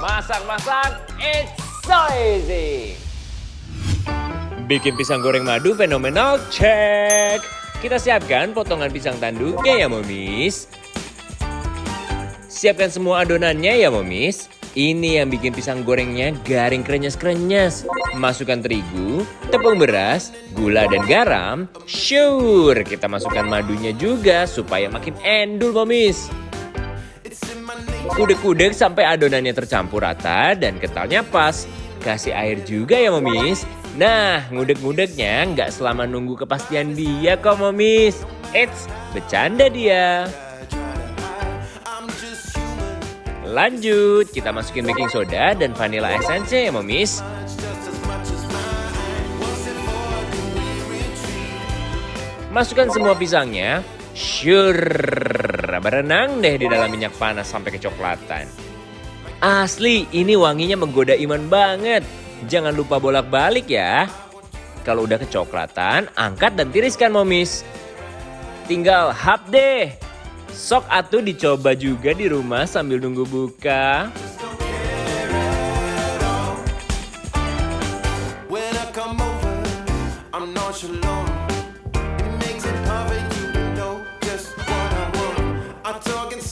Masak-masak, it's so easy. Bikin pisang goreng madu fenomenal, cek. Kita siapkan potongan pisang tanduknya ya, Momis. Siapkan semua adonannya ya, Momis. Ini yang bikin pisang gorengnya garing krenyes-krenyes. Masukkan terigu, tepung beras, gula dan garam. Sure, kita masukkan madunya juga supaya makin endul, Momis. Kudek-kudek sampai adonannya tercampur rata dan kentalnya pas. Kasih air juga ya, Momis. Nah, ngudek-ngudeknya nggak selama nunggu kepastian dia kok, Momis. Eits, bercanda dia. Lanjut, kita masukin baking soda dan vanilla essence ya, Momis. Masukkan semua pisangnya. Sure, berenang deh di dalam minyak panas sampai kecoklatan. Asli, ini wanginya menggoda iman banget. Jangan lupa bolak-balik ya. Kalau udah kecoklatan, angkat dan tiriskan, Momis. Tinggal hap deh. Sok atuh dicoba juga di rumah sambil nunggu buka. When I come over, I'm nonchalant. It makes it perfect, you know just what I want. I'm talking